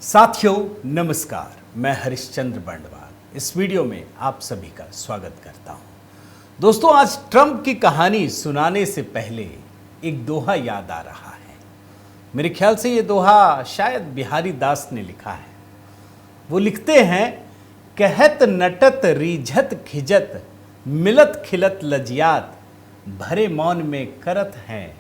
साथियों नमस्कार, मैं हरिश्चंद्र बंडवाल इस वीडियो में आप सभी का स्वागत करता हूं। दोस्तों, आज ट्रंप की कहानी सुनाने से पहले एक दोहा याद आ रहा है। मेरे ख्याल से ये दोहा शायद बिहारी दास ने लिखा है। वो लिखते हैं, कहत नटत रीझत खिजत मिलत खिलत लजियात, भरे मौन में करत हैं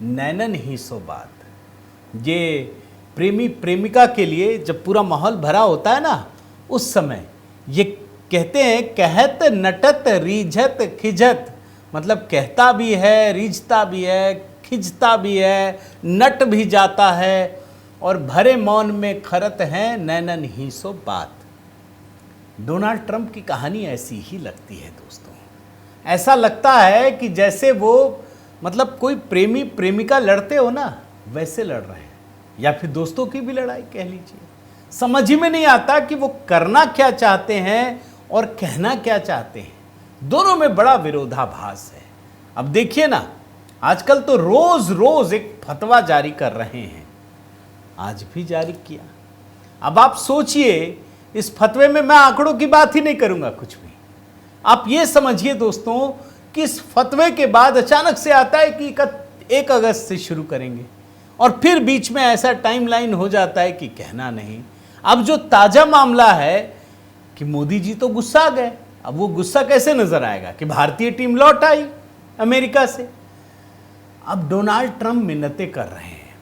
नैनन ही सो बात। ये प्रेमी प्रेमिका के लिए जब पूरा माहौल भरा होता है ना, उस समय ये कहते हैं, कहत नटत रीझत खिजत, मतलब कहता भी है, रीझता भी है, खिंचता भी है, नट भी जाता है, और भरे मौन में खरत हैं नैनन ही सो बात। डोनाल्ड ट्रंप की कहानी ऐसी ही लगती है दोस्तों। ऐसा लगता है कि जैसे वो मतलब कोई प्रेमी प्रेमिका लड़ते हो ना, वैसे लड़ रहे हैं, या फिर दोस्तों की भी लड़ाई कह लीजिए। समझ ही में नहीं आता कि वो करना क्या चाहते हैं और कहना क्या चाहते हैं। दोनों में बड़ा विरोधाभास है। अब देखिए ना, आजकल तो रोज रोज एक फतवा जारी कर रहे हैं। आज भी जारी किया। अब आप सोचिए, इस फतवे में मैं आंकड़ों की बात ही नहीं करूंगा कुछ भी। आप ये समझिए दोस्तों कि इस फतवे के बाद अचानक से आता है कि 1 अगस्त से शुरू करेंगे, और फिर बीच में ऐसा टाइमलाइन हो जाता है कि कहना नहीं। अब जो ताजा मामला है कि मोदी जी तो गुस्सा गए। अब वो गुस्सा कैसे नजर आएगा कि भारतीय टीम लौट आई अमेरिका से। अब डोनाल्ड ट्रंप मिन्नतें कर रहे हैं,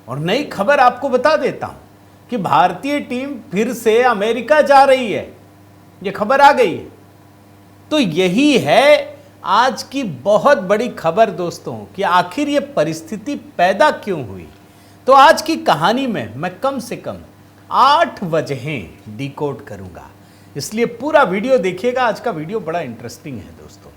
और नई खबर आपको बता देता हूं कि भारतीय टीम फिर से अमेरिका जा रही है। ये खबर आ गई है। तो यही है आज की बहुत बड़ी खबर दोस्तों, कि आखिर ये परिस्थिति पैदा क्यों हुई। तो आज की कहानी में मैं कम से कम 8 वजहें डिकोड करूंगा, इसलिए पूरा वीडियो देखिएगा। आज का वीडियो बड़ा इंटरेस्टिंग है दोस्तों।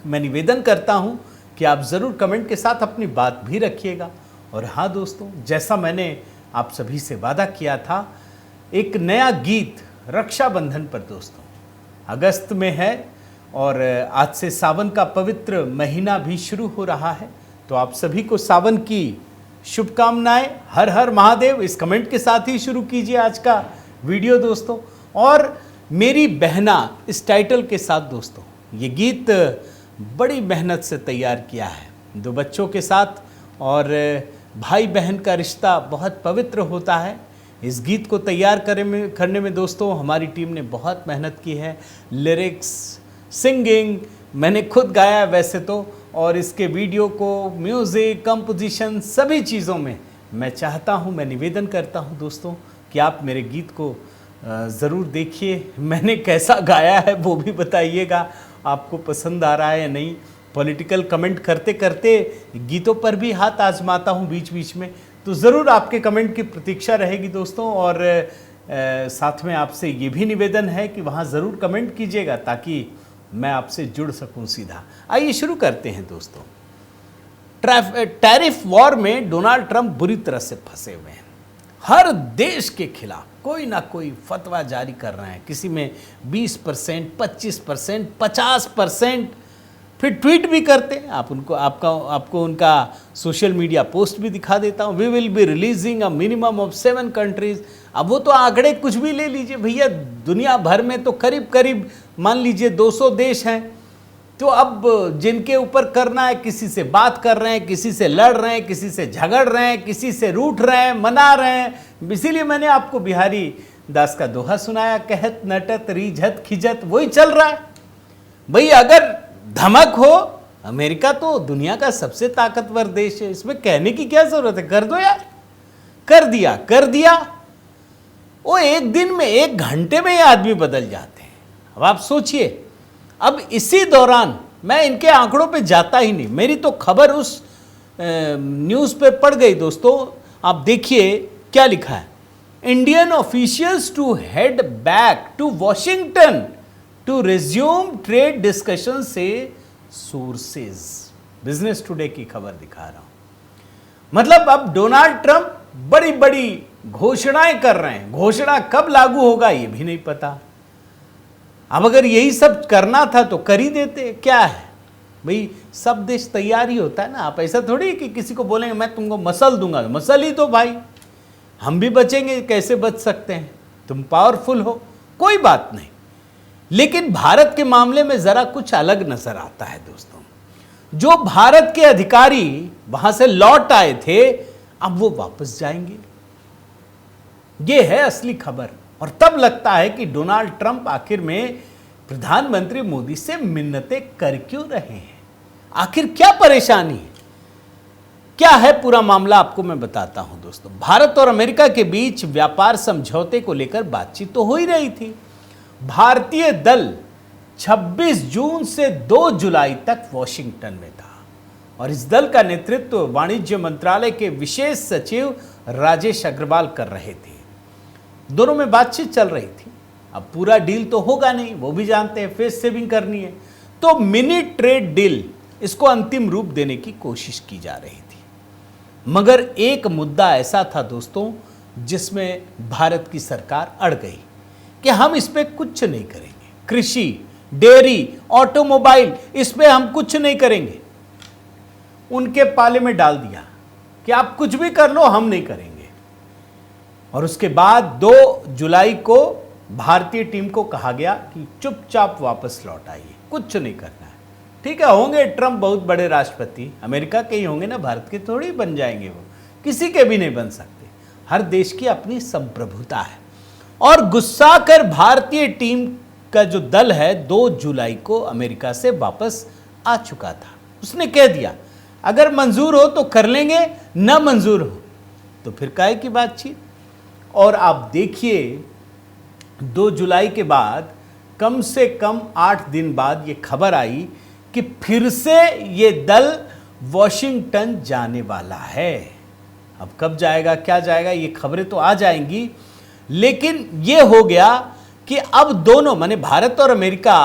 मैं निवेदन करता हूं कि आप ज़रूर कमेंट के साथ अपनी बात भी रखिएगा। और हाँ दोस्तों, जैसा मैंने आप सभी से वादा किया था, एक नया गीत रक्षाबंधन पर दोस्तों, अगस्त में है, और आज से सावन का पवित्र महीना भी शुरू हो रहा है। तो आप सभी को सावन की शुभकामनाएं। हर हर महादेव इस कमेंट के साथ ही शुरू कीजिए आज का वीडियो दोस्तों। और मेरी बहना इस टाइटल के साथ दोस्तों, ये गीत बड़ी मेहनत से तैयार किया है 2 बच्चों के साथ, और भाई बहन का रिश्ता बहुत पवित्र होता है। इस गीत को तैयार करने में दोस्तों हमारी टीम ने बहुत मेहनत की है। लिरिक्स, सिंगिंग मैंने खुद गाया वैसे तो, और इसके वीडियो को, म्यूज़िक, कंपोजिशन, सभी चीज़ों में मैं चाहता हूं, मैं निवेदन करता हूं दोस्तों कि आप मेरे गीत को ज़रूर देखिए। मैंने कैसा गाया है वो भी बताइएगा, आपको पसंद आ रहा है या नहीं। पॉलिटिकल कमेंट करते करते गीतों पर भी हाथ आजमाता हूं बीच बीच में, तो ज़रूर आपके कमेंट की प्रतीक्षा रहेगी दोस्तों। और साथ में आपसे ये भी निवेदन है कि वहाँ ज़रूर कमेंट कीजिएगा, ताकि मैं आपसे जुड़ सकूं सीधा। आइए शुरू करते हैं दोस्तों। टैरिफ वॉर में डोनाल्ड ट्रंप बुरी तरह से फंसे हुए हैं। हर देश के खिलाफ कोई ना कोई फतवा जारी कर रहे हैं। किसी में 20%, 25%, 50%, फिर ट्वीट भी करते हैं। आपको उनका सोशल मीडिया पोस्ट भी दिखा देता हूँ। We will be releasing a minimum of 7 countries. अब वो तो आंकड़े कुछ भी ले लीजिए भैया, दुनिया भर में तो करीब करीब मान लीजिए 200 देश हैं। तो अब जिनके ऊपर करना है, किसी से बात कर रहे हैं, किसी से लड़ रहे हैं, किसी से झगड़ रहे हैं, किसी से रूठ रहे हैं, मना रहे हैं। इसीलिए मैंने आपको बिहारी दास का दोहा सुनाया, कहत नटत रीझत खिजत, वही चल रहा है भाई। अगर धमक हो, अमेरिका तो दुनिया का सबसे ताकतवर देश है, इसमें कहने की क्या जरूरत है। कर दो यार, कर दिया। वो एक दिन में, 1 घंटे में ये आदमी बदल जाते हैं। अब आप सोचिए, अब इसी दौरान मैं इनके आंकड़ों पे जाता ही नहीं, मेरी तो खबर उस न्यूज़ पे पड़ गई दोस्तों। आप देखिए क्या लिखा है, Indian officials to head back to Washington to resume trade discussion से सोर्सेज। बिजनेस टुडे की खबर दिखा रहा हूं। मतलब अब डोनाल्ड ट्रंप बड़ी बड़ी घोषणाएं कर रहे हैं। घोषणा कब लागू होगा ये भी नहीं पता। अब अगर यही सब करना था तो कर ही देते। क्या है भाई, सब देश तैयार ही होता है ना। आप ऐसा थोड़ी कि किसी को बोलेंगे मैं तुमको मसल दूंगा, मसल ही तो भाई। हम भी बचेंगे, कैसे बच सकते हैं, तुम पावरफुल हो, कोई बात नहीं। लेकिन भारत के मामले में जरा कुछ अलग नजर आता है दोस्तों। जो भारत के अधिकारी वहां से लौट आए थे, अब वो वापस जाएंगे, ये है असली खबर। और तब लगता है कि डोनाल्ड ट्रंप आखिर में प्रधानमंत्री मोदी से मिन्नतें कर क्यों रहे हैं, आखिर क्या परेशानी है, क्या है पूरा मामला, आपको मैं बताता हूं दोस्तों। भारत और अमेरिका के बीच व्यापार समझौते को लेकर बातचीत तो हो ही रही थी। भारतीय दल 26 जून से 2 जुलाई तक वॉशिंगटन में था और इस दल का नेतृत्व वाणिज्य मंत्रालय के विशेष सचिव राजेश अग्रवाल कर रहे थे। दोनों में बातचीत चल रही थी। अब पूरा डील तो होगा नहीं, वो भी जानते हैं, फेस सेविंग करनी है, तो मिनी ट्रेड डील, इसको अंतिम रूप देने की कोशिश की जा रही थी। मगर एक मुद्दा ऐसा था दोस्तों जिसमें भारत की सरकार अड़ गई कि हम इस पे कुछ नहीं करेंगे। कृषि, डेयरी, ऑटोमोबाइल, इस पे हम कुछ नहीं करेंगे। उनके पाले में डाल दिया कि आप कुछ भी कर लो, हम नहीं करेंगे। और उसके बाद 2 जुलाई को भारतीय टीम को कहा गया कि चुपचाप वापस लौट आइए, कुछ नहीं करना है। ठीक है, होंगे ट्रंप बहुत बड़े राष्ट्रपति, अमेरिका के ही होंगे ना, भारत के थोड़ी बन जाएंगे, वो किसी के भी नहीं बन सकते। हर देश की अपनी संप्रभुता है। और गुस्सा कर भारतीय टीम का जो दल है 2 जुलाई को अमेरिका से वापस आ चुका था। उसने कह दिया अगर मंजूर हो तो कर लेंगे, ना मंजूर हो तो फिर काहे की बातचीत। और आप देखिए 2 जुलाई के बाद कम से कम 8 दिन बाद ये खबर आई कि फिर से ये दल वॉशिंगटन जाने वाला है। अब कब जाएगा, क्या जाएगा, ये खबरें तो आ जाएंगी। लेकिन ये हो गया कि अब दोनों, माने भारत और अमेरिका,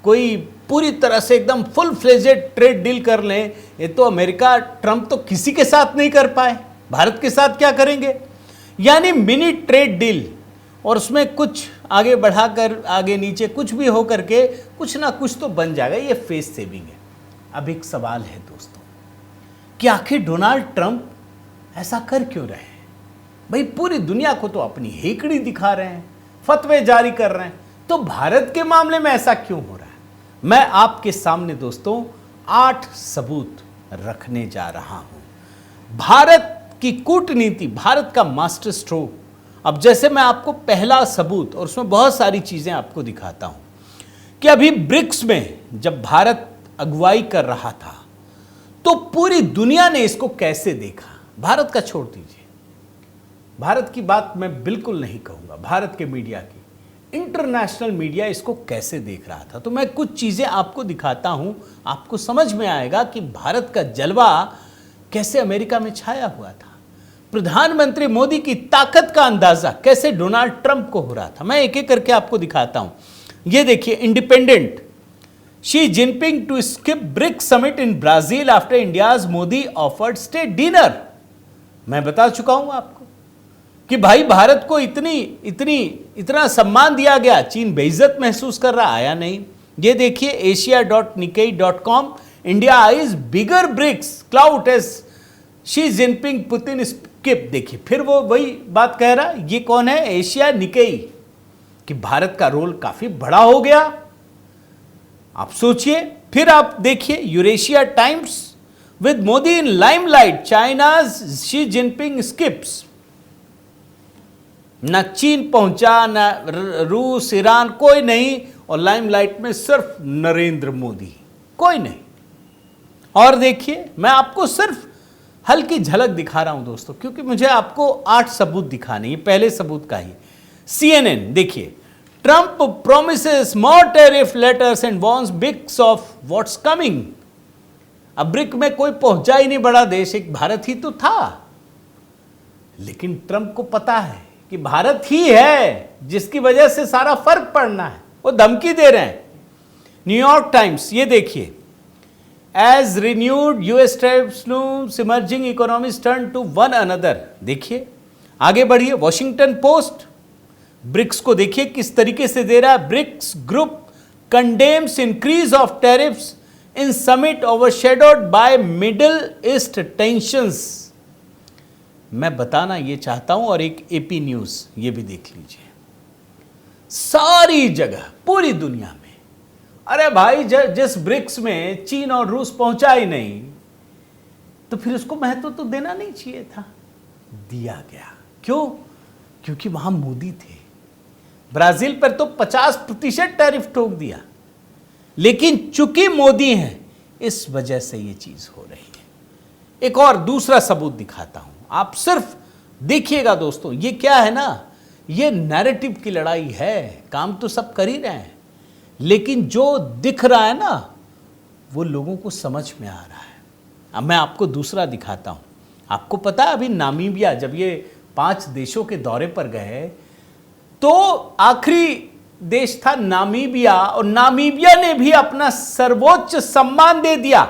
कोई पूरी तरह से एकदम फुल फ्लेजेड ट्रेड डील कर लें, ये तो अमेरिका, ट्रंप तो किसी के साथ नहीं कर पाए, भारत के साथ क्या करेंगे। यानी मिनी ट्रेड डील, और उसमें कुछ आगे बढ़ाकर आगे नीचे कुछ भी हो करके कुछ ना कुछ तो बन जाएगा, ये फेस सेविंग है। अब एक सवाल है दोस्तों कि आखिर डोनाल्ड ट्रंप ऐसा कर क्यों रहे हैं। भाई पूरी दुनिया को तो अपनी हेकड़ी दिखा रहे हैं, फतवे जारी कर रहे हैं, तो भारत के मामले में ऐसा क्यों हो रहा है। मैं आपके सामने दोस्तों 8 सबूत रखने जा रहा हूं। भारत की कूटनीति, भारत का मास्टर स्ट्रोक। अब जैसे मैं आपको पहला सबूत, और उसमें बहुत सारी चीजें आपको दिखाता हूं, कि अभी ब्रिक्स में जब भारत अगुवाई कर रहा था तो पूरी दुनिया ने इसको कैसे देखा। भारत का छोड़ दीजिए, भारत की बात मैं बिल्कुल नहीं कहूंगा, भारत के मीडिया की, इंटरनेशनल मीडिया इसको कैसे देख रहा था। तो मैं कुछ चीजें आपको दिखाता हूं, आपको समझ में आएगा कि भारत का जलवा कैसे अमेरिका में छाया हुआ था। प्रधानमंत्री मोदी की ताकत का अंदाजा कैसे डोनाल्ड ट्रंप को हो रहा था। मैं एक एक करके आपको दिखाता हूं। ये देखिए, Independent, Xi Jinping to skip BRICS summit in Brazil after India's Modi offered state dinner. मैं बता चुका हूं आपको कि भाई भारत को इतना सम्मान दिया गया, चीन बेइज्जत महसूस कर रहा, आया नहीं। ये देखिए asia.nikkei.com, India eyes bigger BRICS cloud as Xi Jinping Putin skip. देखिए फिर वो वही बात कह रहा, ये कौन है, एशिया निकेई, कि भारत का रोल काफी बड़ा हो गया। आप सोचिए, फिर आप देखिए Eurasia times, with Modi in limelight China's Xi Jinping skips. ना चीन पहुंचा, ना रूस, ईरान, कोई नहीं, और लाइमलाइट में सिर्फ नरेंद्र मोदी, कोई नहीं। और देखिए मैं आपको सिर्फ हल्की झलक दिखा रहा हूं दोस्तों, क्योंकि मुझे आपको 8 सबूत दिखाने, ये पहले सबूत का ही। CNN देखिए, Trump promises more tariff letters and warns bricks of what's coming. अब ब्रिक में कोई पहुंचा ही नहीं, बड़ा देश एक भारत ही तो था। लेकिन ट्रंप को पता है कि भारत ही है जिसकी वजह से सारा फर्क पड़ना है, वो धमकी दे रहे हैं। न्यूयॉर्क टाइम्स, ये देखिए, as renewed US trades emerging economies turn to one another. देखिए आगे बढ़िए, वॉशिंगटन पोस्ट, ब्रिक्स को देखिए किस तरीके से दे रहा है। BRICS group condemns increase of tariffs in summit overshadowed by Middle East tensions. मैं बताना ये चाहता हूं, और एक एपी न्यूज़ ये भी देख लीजिए। सारी जगह पूरी दुनिया में, अरे भाई जिस ब्रिक्स में चीन और रूस पहुंचा ही नहीं, तो फिर उसको महत्व तो देना नहीं चाहिए था, दिया गया। क्यों? क्योंकि वहां मोदी थे। ब्राजील पर तो 50% टैरिफ ठोक दिया, लेकिन चूंकि मोदी हैं, इस वजह से ये चीज हो रही है। एक और दूसरा सबूत दिखाता हूं, आप सिर्फ देखिएगा दोस्तों। ये क्या है ना, ये नैरेटिव की लड़ाई है। काम तो सब कर ही रहे हैं, लेकिन जो दिख रहा है ना, वो लोगों को समझ में आ रहा है। अब मैं आपको दूसरा दिखाता हूं। आपको पता है, अभी नामीबिया जब ये 5 देशों के दौरे पर गए, तो आखिरी देश था नामीबिया, और नामीबिया ने भी अपना सर्वोच्च सम्मान दे दिया।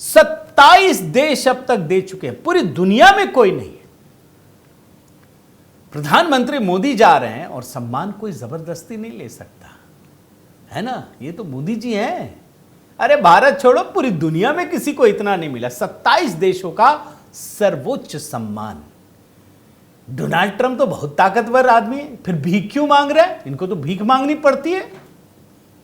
27 देश अब तक दे चुके हैं, पूरी दुनिया में कोई नहीं है। प्रधानमंत्री मोदी जा रहे हैं, और सम्मान कोई जबरदस्ती नहीं ले सकता है ना। ये तो मोदी जी हैं। अरे भारत छोड़ो, पूरी दुनिया में किसी को इतना नहीं मिला, 27 देशों का सर्वोच्च सम्मान। डोनाल्ड ट्रंप तो बहुत ताकतवर आदमी है, फिर भीख क्यों मांग रहे हैं? इनको तो भीख मांगनी पड़ती है,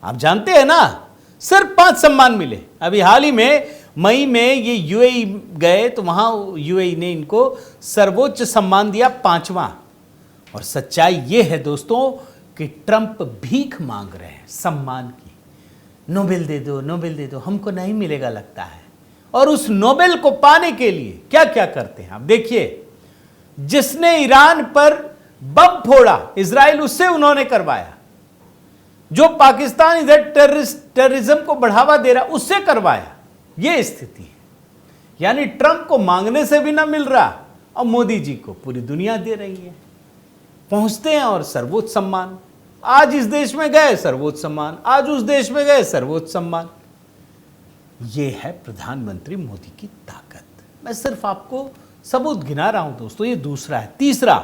आप जानते हैं ना। सिर्फ 5 सम्मान मिले। अभी हाल ही में मई में ये यूएई गए, तो वहां यूएई ने इनको सर्वोच्च सम्मान दिया, 5वां। और सच्चाई ये है दोस्तों कि ट्रंप भीख मांग रहे हैं सम्मान की। नोबेल दे दो, नोबेल दे दो, हमको नहीं मिलेगा लगता है। और उस नोबेल को पाने के लिए क्या क्या करते हैं आप देखिए। जिसने ईरान पर बम फोड़ा, इजराइल, उससे उन्होंने करवाया। जो पाकिस्तान इधर टेररिज्म को बढ़ावा दे रहा, उससे करवाया। यह स्थिति है। यानी ट्रंप को मांगने से भी ना मिल रहा, और मोदी जी को पूरी दुनिया दे रही है। पहुंचते हैं और सर्वोच्च सम्मान। आज इस देश में गए, सर्वोच्च सम्मान, आज उस देश में गए, सर्वोच्च सम्मान। यह है प्रधानमंत्री मोदी की ताकत। मैं सिर्फ आपको सबूत गिना रहा हूं दोस्तों। ये दूसरा है। तीसरा,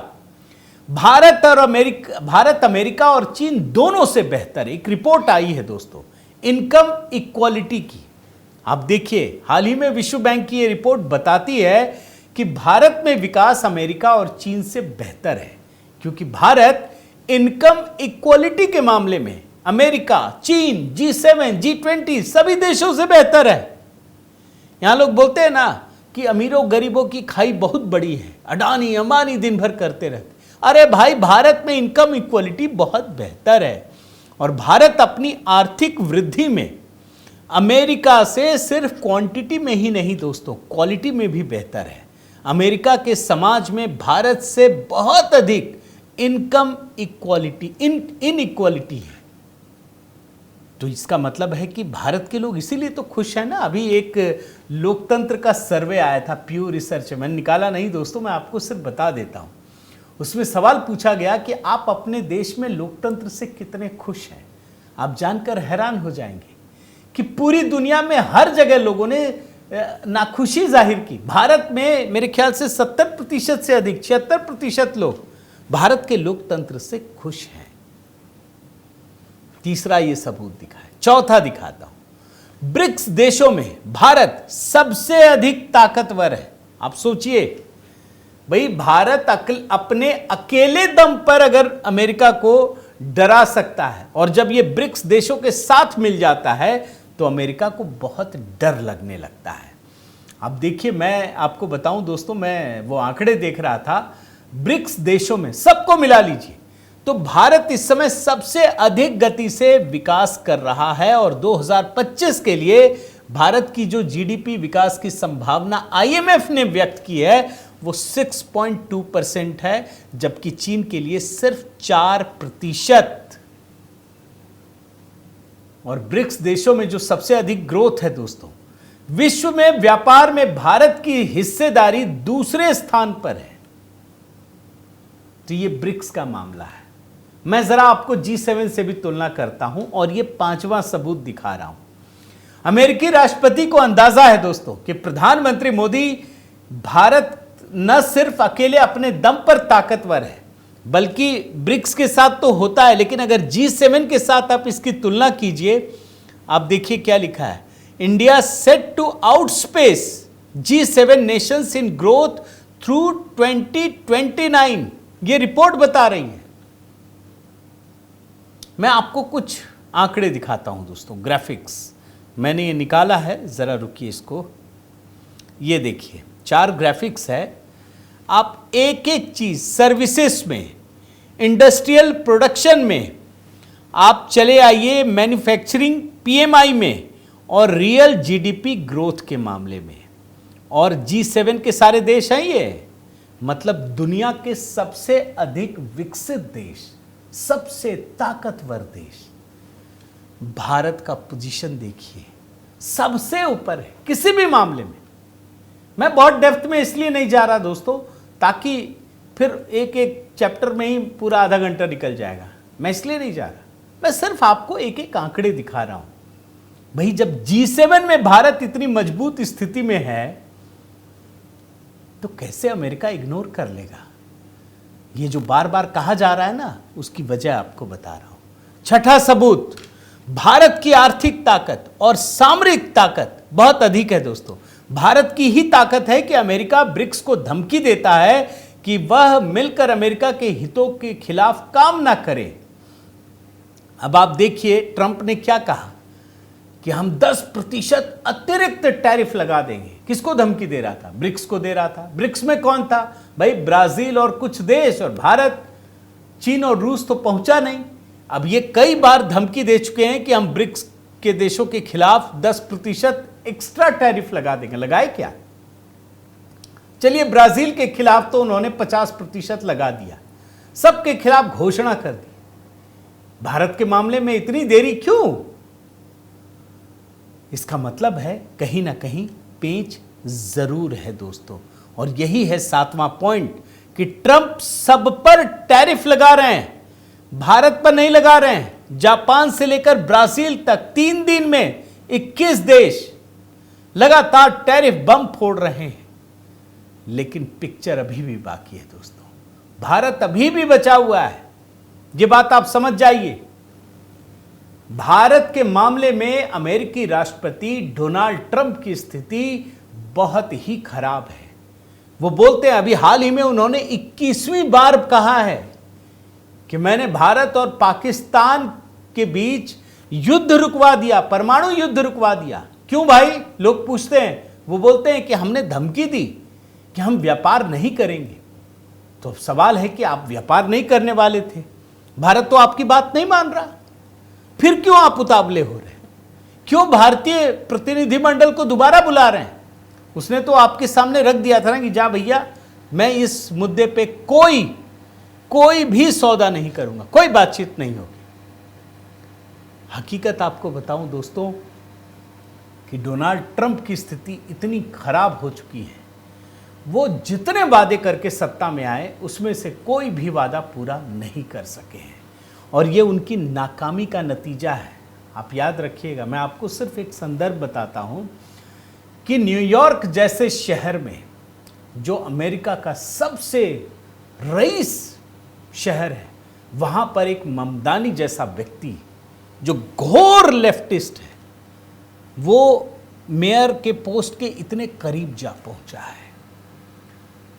भारत अमेरिका और चीन दोनों से बेहतर एक रिपोर्ट आई है दोस्तों, इनकम इक्वालिटी की। आप देखिए, हाल ही में विश्व बैंक की ये रिपोर्ट बताती है कि भारत में विकास अमेरिका और चीन से बेहतर है, क्योंकि भारत इनकम इक्वालिटी के मामले में अमेरिका, चीन, G7, G20 सभी देशों से बेहतर है। यहां लोग बोलते हैं ना कि अमीरों गरीबों की खाई बहुत बड़ी है, अडानी अंबानी दिन भर करते रहते। अरे भाई, भारत में इनकम इक्वालिटी बहुत बेहतर है, और भारत अपनी आर्थिक वृद्धि में अमेरिका से सिर्फ क्वांटिटी में ही नहीं दोस्तों, क्वालिटी में भी बेहतर है। अमेरिका के समाज में भारत से बहुत अधिक इनकम इक्वालिटी, इनइक्वालिटी है। तो इसका मतलब है कि भारत के लोग इसीलिए तो खुश हैं ना। अभी एक लोकतंत्र का सर्वे आया था, प्यू रिसर्च, मैंने निकाला नहीं दोस्तों, मैं आपको सिर्फ बता देता हूं। उसमें सवाल पूछा गया कि आप अपने देश में लोकतंत्र से कितने खुश हैं। आप जानकर हैरान हो जाएंगे कि पूरी दुनिया में हर जगह लोगों ने नाखुशी जाहिर की। भारत में मेरे ख्याल से 70% से अधिक, 76% लोग भारत के लोकतंत्र से खुश हैं। तीसरा ये सबूत दिखाए। चौथा दिखाता हूं, ब्रिक्स देशों में भारत सबसे अधिक ताकतवर है। आप सोचिए भाई, भारत अपने अकेले दम पर अगर अमेरिका को डरा सकता है, और जब ये ब्रिक्स देशों के साथ मिल जाता है तो अमेरिका को बहुत डर लगने लगता है। अब देखिए, मैं आपको बताऊं दोस्तों, मैं वो आंकड़े देख रहा था। ब्रिक्स देशों में सबको मिला लीजिए तो भारत इस समय सबसे अधिक गति से विकास कर रहा है, और 2025 के लिए भारत की जो जीडीपी विकास की संभावना आईएमएफ ने व्यक्त की है वो 6.2% है, जबकि चीन के लिए सिर्फ 4%। और ब्रिक्स देशों में जो सबसे अधिक ग्रोथ है दोस्तों, विश्व में व्यापार में भारत की हिस्सेदारी दूसरे स्थान पर है। तो ये ब्रिक्स का मामला है। मैं जरा आपको G7 से भी तुलना करता हूं, और ये 5वां सबूत दिखा रहा हूं। अमेरिकी राष्ट्रपति को अंदाजा है दोस्तों कि प्रधानमंत्री मोदी, भारत न सिर्फ अकेले अपने दम पर ताकतवर है, बल्कि ब्रिक्स के साथ तो होता है, लेकिन अगर G7 के साथ आप इसकी तुलना कीजिए, आप देखिए क्या लिखा है। India set to outpace G7 nations in growth through 2029, ये रिपोर्ट बता रही है। मैं आपको कुछ आंकड़े दिखाता हूं दोस्तों, ग्राफिक्स मैंने ये निकाला है, ज़रा रुकिए इसको। ये देखिए 4 ग्राफिक्स है। आप एक एक चीज़, सर्विसेज में, इंडस्ट्रियल प्रोडक्शन में आप चले आइए, मैन्युफैक्चरिंग पीएमआई में, और रियल जीडीपी ग्रोथ के मामले में। और G7 के सारे देश हैं ये, मतलब दुनिया के सबसे अधिक विकसित देश, सबसे ताकतवर देश। भारत का पोजीशन देखिए, सबसे ऊपर है किसी भी मामले में। मैं बहुत डेप्थ में इसलिए नहीं जा रहा दोस्तों, ताकि फिर एक एक चैप्टर में ही पूरा आधा घंटा निकल जाएगा। मैं इसलिए नहीं जा रहा, मैं सिर्फ आपको एक एक आंकड़े दिखा रहा हूं। भाई जब G7 में भारत इतनी मजबूत स्थिति में है, तो कैसे अमेरिका इग्नोर कर लेगा? ये जो बार बार कहा जा रहा है ना, उसकी वजह आपको बता रहा हूं। छठा सबूत, भारत की आर्थिक ताकत और सामरिक ताकत बहुत अधिक है दोस्तों। भारत की ही ताकत है कि अमेरिका ब्रिक्स को धमकी देता है कि वह मिलकर अमेरिका के हितों के खिलाफ काम ना करे। अब आप देखिए ट्रंप ने क्या कहा कि हम 10% अतिरिक्त टैरिफ लगा देंगे। किसको धमकी दे रहा था? ब्रिक्स को दे रहा था। ब्रिक्स में कौन था भाई? ब्राजील और कुछ देश, और भारत, चीन और रूस तो पहुंचा नहीं। अब ये कई बार धमकी दे चुके हैं कि हम ब्रिक्स के देशों के खिलाफ 10% एक्स्ट्रा टैरिफ लगा देंगे। लगाए क्या? चलिए ब्राजील के खिलाफ तो उन्होंने 50% लगा दिया, सबके खिलाफ घोषणा कर दी। भारत के मामले में इतनी देरी क्यों? इसका मतलब है कहीं ना कहीं पेंच जरूर है दोस्तों। और यही है 7वां पॉइंट कि ट्रंप सब पर टैरिफ लगा रहे हैं, भारत पर नहीं लगा रहे हैं। जापान से लेकर ब्राजील तक 3 दिन में 21 देश लगातार टैरिफ बम फोड़ रहे हैं। लेकिन पिक्चर अभी भी बाकी है दोस्तों, भारत अभी भी बचा हुआ है। ये बात आप समझ जाइए। भारत के मामले में अमेरिकी राष्ट्रपति डोनाल्ड ट्रंप की स्थिति बहुत ही खराब है। वो बोलते हैं, अभी हाल ही में उन्होंने 21वीं बार कहा है कि मैंने भारत और पाकिस्तान के बीच युद्ध रुकवा दिया, परमाणु युद्ध रुकवा दिया। क्यों भाई? लोग पूछते हैं। वो बोलते हैं कि हमने धमकी दी कि हम व्यापार नहीं करेंगे। तो सवाल है कि आप व्यापार नहीं करने वाले थे, भारत तो आपकी बात नहीं मान रहा, फिर क्यों आप उतावले हो रहे हैं? क्यों भारतीय प्रतिनिधिमंडल को दोबारा बुला रहे हैं? उसने तो आपके सामने रख दिया था ना कि जा भैया, मैं इस मुद्दे पे कोई भी सौदा नहीं करूंगा, कोई बातचीत नहीं होगी। हकीकत आपको बताऊं दोस्तों कि डोनाल्ड ट्रंप की स्थिति इतनी खराब हो चुकी है, वो जितने वादे करके सत्ता में आए उसमें से कोई भी वादा पूरा नहीं कर सके हैं, और ये उनकी नाकामी का नतीजा है। आप याद रखिएगा, मैं आपको सिर्फ एक संदर्भ बताता हूं कि न्यूयॉर्क जैसे शहर में, जो अमेरिका का सबसे रईस शहर है, वहां पर एक ममदानी जैसा व्यक्ति जो घोर लेफ्टिस्ट है, वो मेयर के पोस्ट के इतने करीब जा पहुंचा है।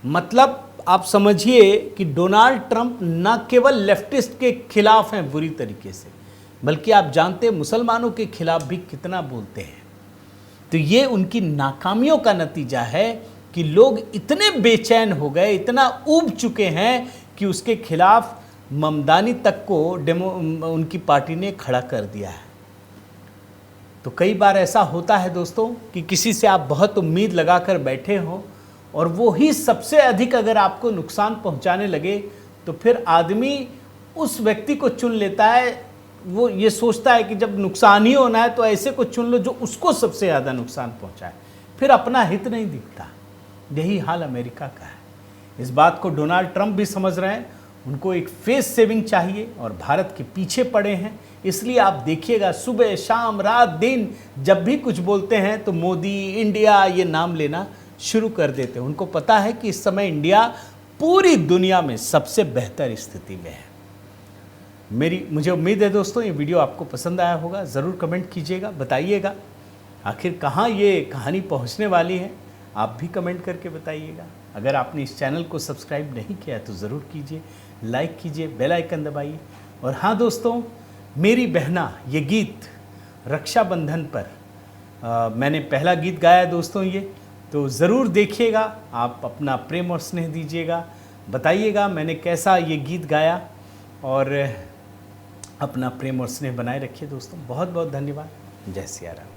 मतलब आप समझिए कि डोनाल्ड ट्रंप न केवल लेफ्टिस्ट के खिलाफ हैं बुरी तरीके से, बल्कि आप जानते हैं मुसलमानों के खिलाफ भी कितना बोलते हैं। तो ये उनकी नाकामियों का नतीजा है कि लोग इतने बेचैन हो गए, इतना ऊब चुके हैं कि उसके खिलाफ ममदानी तक को उनकी पार्टी ने खड़ा कर दिया है। तो कई बार ऐसा होता है दोस्तों कि किसी से आप बहुत उम्मीद लगाकर बैठे हो और वो ही सबसे अधिक अगर आपको नुकसान पहुंचाने लगे, तो फिर आदमी उस व्यक्ति को चुन लेता है। वो ये सोचता है कि जब नुकसान ही होना है तो ऐसे को चुन लो जो उसको सबसे ज़्यादा नुकसान पहुंचाए, फिर अपना हित नहीं दिखता। यही हाल अमेरिका का है। इस बात को डोनाल्ड ट्रंप भी समझ रहे हैं। उनको एक फेस सेविंग चाहिए और भारत के पीछे पड़े हैं। इसलिए आप देखिएगा, सुबह शाम रात दिन जब भी कुछ बोलते हैं तो मोदी, इंडिया, ये नाम लेना शुरू कर देते हैं। उनको पता है कि इस समय इंडिया पूरी दुनिया में सबसे बेहतर स्थिति में है। मुझे उम्मीद है दोस्तों ये वीडियो आपको पसंद आया होगा। ज़रूर कमेंट कीजिएगा, बताइएगा आखिर कहाँ ये कहानी पहुँचने वाली है। आप भी कमेंट करके बताइएगा। अगर आपने इस चैनल को सब्सक्राइब नहीं किया तो ज़रूर कीजिए, लाइक कीजिए, बेल आइकन दबाइए। और हाँ दोस्तों, मेरी बहना ये गीत रक्षाबंधन पर मैंने पहला गीत गाया है दोस्तों, ये तो ज़रूर देखिएगा। आप अपना प्रेम और स्नेह दीजिएगा, बताइएगा मैंने कैसा ये गीत गाया, और अपना प्रेम और स्नेह बनाए रखिए दोस्तों। बहुत बहुत धन्यवाद। जय सिया राम।